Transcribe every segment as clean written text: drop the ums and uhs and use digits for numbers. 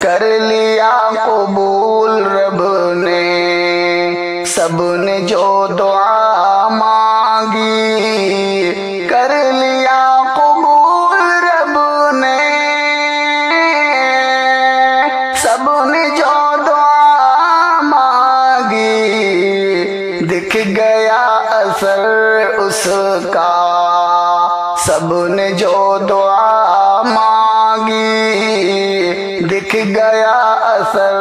کر لیا قبول رب نے سب نے جو دعا مانگی، کر لیا قبول رب نے سب نے جو دعا مانگی، دکھ گیا اثر اس کا سب نے جو دعا مانگی، دکھ گیا اثر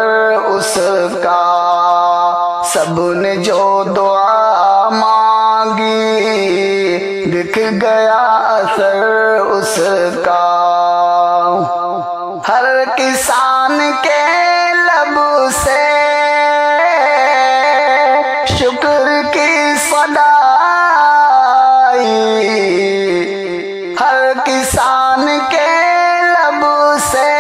اس کا سب نے جو دعا مانگی، دکھ گیا اثر اس کا۔ ہر کسان کے لب سے شکر کی صدا آئی، ہر کسان کے لب سے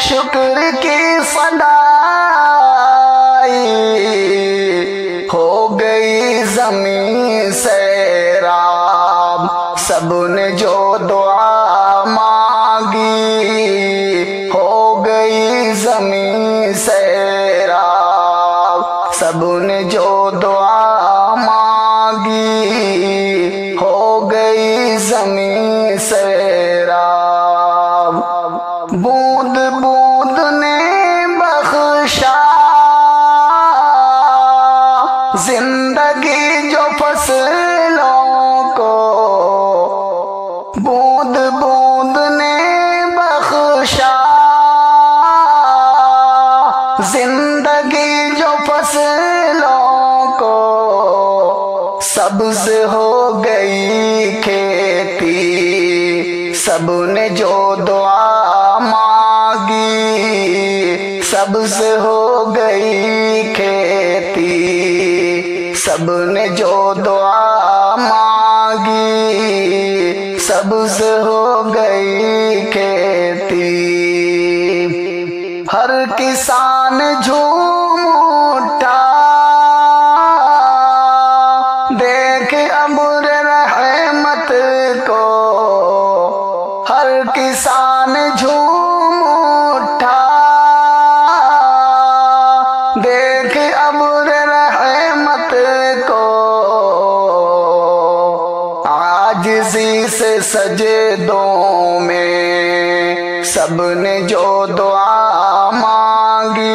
شکر کی صدا آئی، ہو گئی زمین سیراب سب نے جو دعا مانگی، ہو گئی زمین سیراب سب نے جو دعا مانگی، ہو گئی زمین سیراب۔ بوند بوند نے بخشا زندگی جو فصلوں کو، بوند بوند نے بخشا زندگی جو فصلوں کو، سبز ہو گئی کھیتی سب نے جو دعا مانگی، سبز ہو گئی کھیتی سب نے جو دعا مانگی، سبز ہو گئی کھیتی۔ ہر کسان جھوم اٹھا دیکھ ابر رحمت کو، ہر کسان جھوم اٹھا دیکھ ابر رحمت کو، عاجزی سے سجدوں میں سب نے جو دعا مانگی،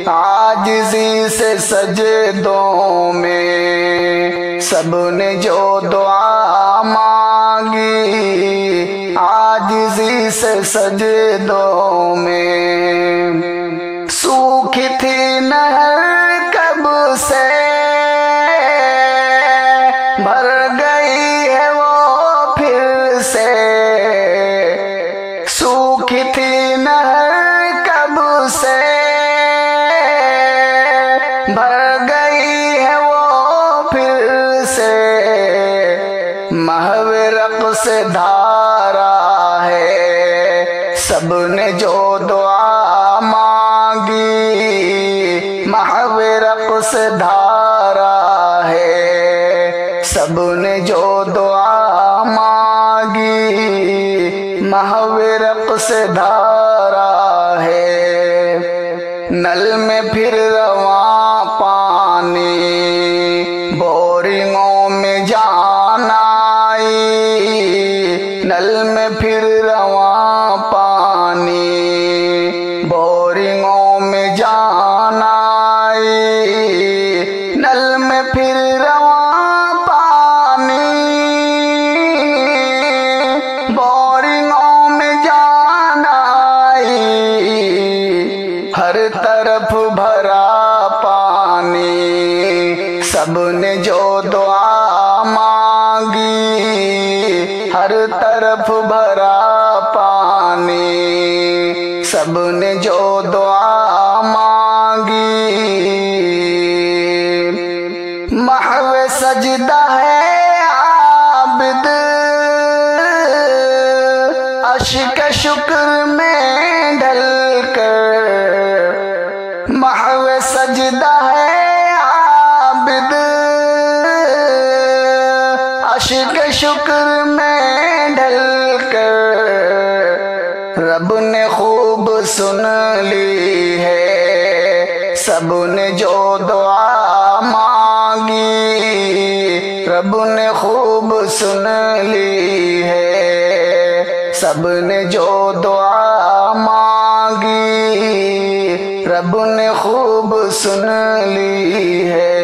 عاجزی سے سجدوں میں سب نے جو دعا مانگی، عاجزی سے سجدوں میں۔ سوکھی تھی نہر کب سے بھر گئی ہے وہ پھر سے، سوکھی تھی نہر کب سے بھر گئی ہے وہ پھر سے، محو رقص دھارا ہے سب نے جو دعا مانگی، محو رقص دھارا ہے سب نے جو دعا مانگی، محو رقص دھارا ہے۔ نل میں پھر رواں پانی بورنگوں میں جان آئی، نل میں پھر رواں پانی بورنگوں میں جان آئی، نل میں پھر رواں پانی بورنگوں میں جان آئی، ہر طرف بھرا پانی سب نے جو دعا مانگی، ہر طرف بھرا پانی سب نے جو دعا مانگی، محو سجدہ ہے عابد اشک شکر میں ڈل کر، محو سجدہ ہے عابد اشک شکر میں ڈل کر، رب نے خوب سن لی ہے سب نے جو دعا مانگی، رب نے خوب سن لی ہے سب نے جو دعا مانگی، رب نے خوب سن لی ہے۔